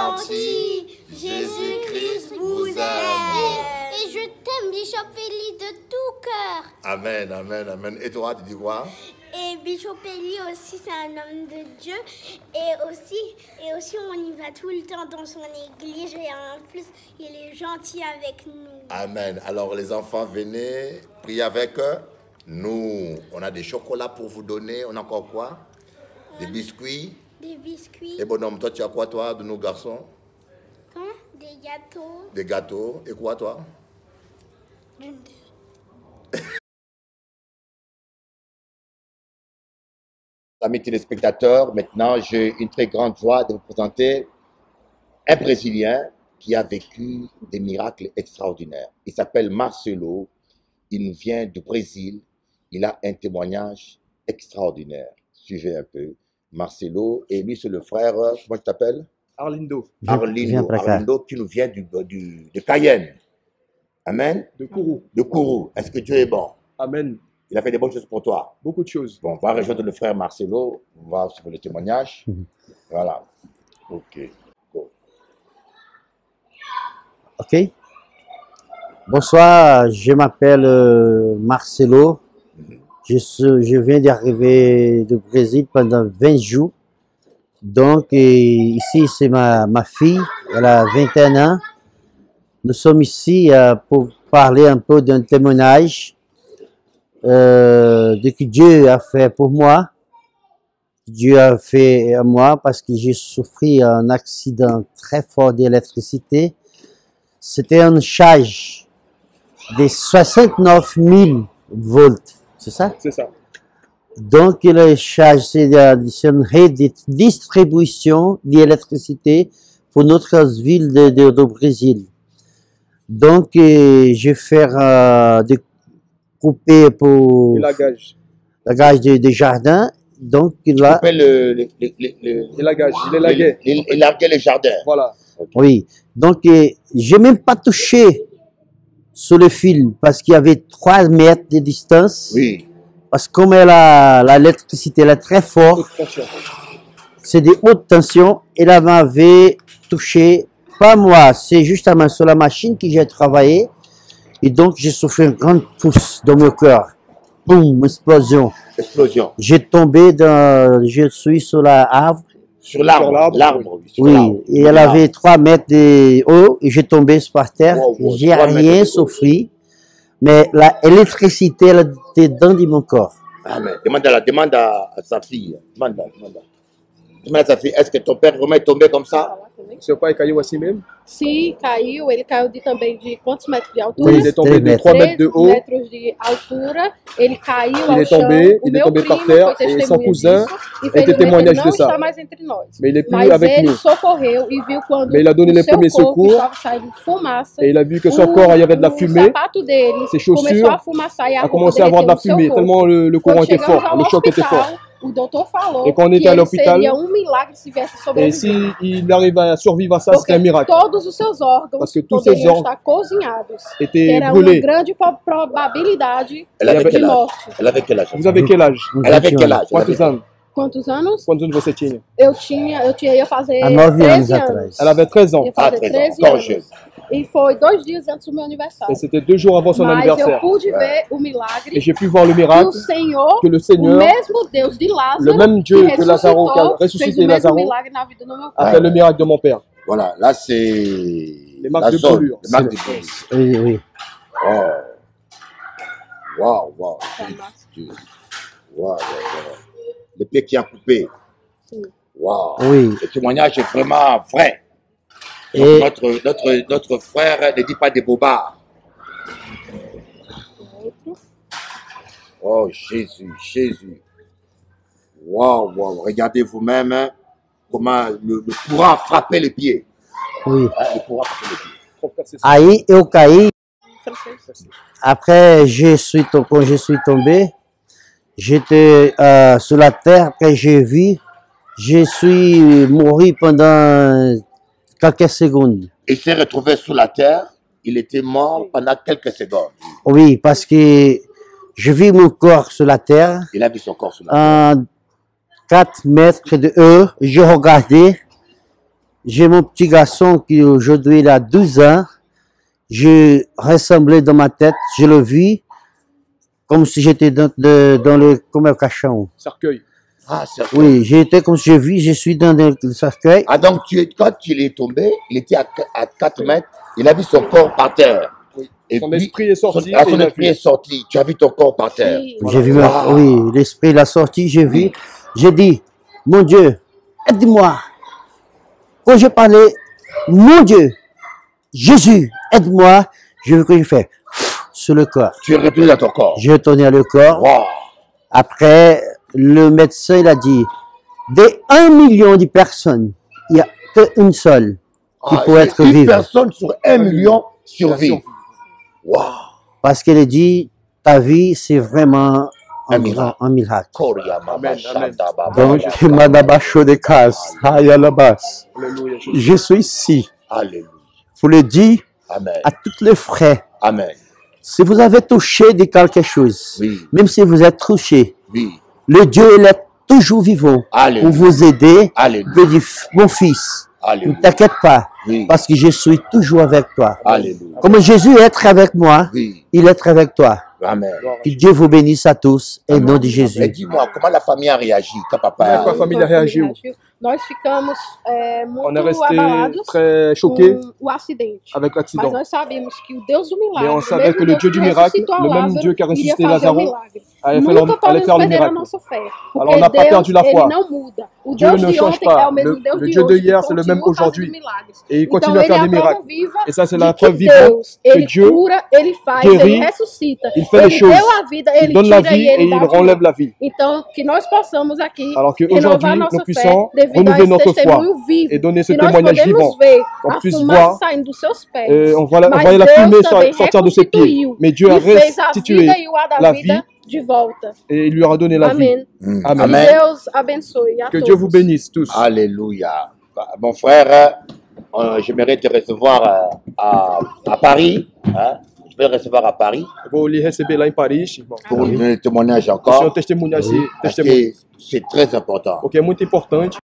gentil, Jésus-Christ vous aime. Et je t'aime, Bishop Eli, de tout cœur. Amen, amen, amen. Et toi, tu dis quoi? Et Bishop Eli aussi, c'est un homme de Dieu. Et aussi, on y va tout le temps dans son église. Et en plus, il est gentil avec nous. Amen. Alors, les enfants, venez prier avec nous. On a des chocolats pour vous donner. On a encore quoi? Des biscuits. Des biscuits. Et bonhomme, toi, tu as quoi, toi, de nos garçons? Des gâteaux. Des gâteaux. Et quoi, toi? Amis téléspectateurs, maintenant j'ai une très grande joie de vous présenter un Brésilien qui a vécu des miracles extraordinaires. Il s'appelle Marcelo, il nous vient du Brésil, il a un témoignage extraordinaire. Suivez un peu Marcelo, et lui c'est le frère, comment tu t'appelles? Arlindo. Arlindo qui nous vient de Cayenne. Amen. De Kourou. De Kourou. Est-ce que Dieu est bon? Amen. Il a fait des bonnes choses pour toi. Beaucoup de choses. Bon, on va rejoindre le frère Marcelo. On va suivre le témoignage. Voilà. Ok. Go. Ok. Bonsoir, je m'appelle Marcelo. Je viens d'arriver du Brésil pendant 20 jours. Donc, ici, c'est ma fille. Elle a 21 ans. Nous sommes ici pour parler un peu d'un témoignage de ce que Dieu a fait pour moi. Dieu a fait à moi parce que j'ai souffert un accident très fort d'électricité. C'était une charge de 69 000 volts, c'est ça? C'est ça. Donc, la charge, c'est une rede de distribution d'électricité pour notre ville de Brésil. Donc, je vais faire des couper pour la gage de jardin. Donc, là. Il larguait les jardins. Voilà. Okay. Oui. Donc, je n'ai même pas touché sur le fil parce qu'il y avait 3 mètres de distance. Oui. Parce que comme l'électricité est très forte, c'est de haute tension, et là m'avait touché, pas moi, c'est justement sur la machine que j'ai travaillé, et donc j'ai souffert une grande pousse dans mon cœur. Boum, explosion. Explosion. Je suis sur l'arbre. Sur l'arbre. Oui, et elle avait 3 mètres de haut, et j'ai tombé par terre, j'ai rien souffert. Mais l'électricité, elle était dans mon corps. Amen. Demande à sa fille. Demande à sa fille, est-ce que ton père vraiment est tombé comme ça? Seu pai caiu assim mesmo? Sim, caiu. Ele caiu também de quantos metros de altura? Il est tombé de 3 mètres de haut. Metros de altura. Ele caiu il est tombé, il est tombé par terre et son cousin était témoignage de ça. Mais il est plus avec nous. Mais il a donné les premiers secours et il a vu que son corps, il y avait de la fumée. Ses chaussures a commencé à avoir de la fumée tellement le courant était fort, le choc était fort. Et quand on était à l'hôpital, et s'il arrive à survivre à ça, c'était un miracle. Parce que tous ses organes étaient brûlés. Elle avait quel âge? Elle avait quel âge? Vous avez quel âge? Elle avait quel âge? Quantos anos? Quantos anos? Quantos anos você tinha? Eu ia fazer 13 anos. Elle avait 13 ans. Ah, 13 anos. E foi 2 dias antes do meu aniversário. Et c'était 2 jours avant son anniversaire. Eu pude ver o milagre. Et j'ai pu voir le miracle que le Seigneur, o mesmo Deus de Lázaro, le même Dieu que Lazaro, qui a ressuscité Lazaro, a fait le miracle de mon père. Voilà, là c'est les marques de brûlure. Les marques de brûlure. Oui, oui. Wow. Wow. Le pied qui a coupé. Wow. Oui. Le témoignage est vraiment vrai. Et notre frère ne dit pas des bobards. Oh Jésus. Wow. Regardez vous-même comment le courant frappait les pieds. Oui. Le courant frappait les pieds. Aí eu caí. Après, quand je suis tombé, j'étais sur la terre. Après, j'ai vu, je suis mort pendant quelques secondes. Il s'est retrouvé sous la terre, il était mort pendant quelques secondes. Oui, parce que je vis mon corps sur la terre. Il a vu son corps sur la terre. 4 mètres de haut, je regardais. J'ai mon petit garçon qui aujourd'hui il a 12 ans. Je ressemblais dans ma tête, je le vis comme si j'étais dans le comme un cachon. Cercueil. Ah, cercueil. Oui, j'étais comme si je suis dans le cercueil. Ah, donc quand il est tombé, il était à 4 mètres, il a vu son corps par terre. Oui. Et son puis, esprit est sorti. Son esprit est sorti. Tu as vu ton corps par terre. J'ai vu, oui, l'esprit l'a sorti, j'ai vu. J'ai dit, mon Dieu, aide-moi. Quand je parlais, mon Dieu, Jésus, aide-moi, je veux que je fasse sur le corps. Tu es retourné dans ton corps. J'ai retourné le corps. Wow. Après, le médecin, il a dit, des 1 million de personnes, il n'y a qu'une seule qui peut être vivante. Une personne sur 1 million survit. Wow. Parce qu'elle a dit, ta vie, c'est vraiment un miracle. Donc, je suis ici. Alléluia. Vous le dites Amen. à tous les frères. Amen. Si vous avez touché de quelque chose, Oui. même si vous êtes touché, Oui. le Dieu il est toujours vivant Alléluia. pour vous aider. Alléluia. Il dit, mon fils, Alléluia. ne t'inquiète pas, Oui. parce que je suis toujours avec toi. Alléluia. Comme Jésus est avec moi, Oui. il est avec toi. Amen. Que Dieu vous bénisse à tous, au nom de Jésus. Mais dis-moi, comment la famille a réagi quand papa... Como a família reagiu? Nós ficamos On est muito resté abalados très choqués com o acidente. avec Mas l'accident. nós sabemos que o Deus do milagre, Mais on o savait mesmo que le Deus Dieu du que miracle, ressuscitou a le même Lázaro, Dieu qui a iria ressuscité fazer o Lazaro, milagre. allait Nunca faire le perder a miracle. nossa fé. Alors on n'a pas perdu la foi. Ele não muda. O Dieu Deus ne de change ontem é pas. o mesmo Deus Le de Dieu de hoje, que hier, c'est le même continua fazendo aujourd'hui. milagres. Et il Então continue à ele é faire a des miracles. prova viva Et ça, c'est de la que preuve vivante Deus, que ele Dieu cura, ele faz, guérit, ele ressuscita. il fait les Ele choses. deu a vida, Il ele donne la tira vie e et ele il dá de enlève novo. la vie. Então, que nós possamos aqui Alors qu'aujourd'hui, renovar nous nossa fé puissions devido a renouveler esse notre foi testemunho vivo. et donner ce Que nós témoignage podemos vivant. ver Qu'on a puisse fumaça voir, saindo dos seus pés. on Mas voyait la Deus fumée também sortir de ses pieds. reconstituiu Mais Dieu a e fez a restitué vida e o ar da la vida vie de volta. et il lui a donné la vie. Amen. Amen. Amen. Que Deus abençoe a Que todos. Dieu vous bénisse tous. Alléluia. Mon frère, j'aimerais te recevoir à Paris. Hein? Je vais le recevoir à Paris. Vou lhe receber lá em Paris, irmão. Pour le témoignage O senhor encore. testemunhar esse Parce testemunho. que c'est très important. Porque é muito importante.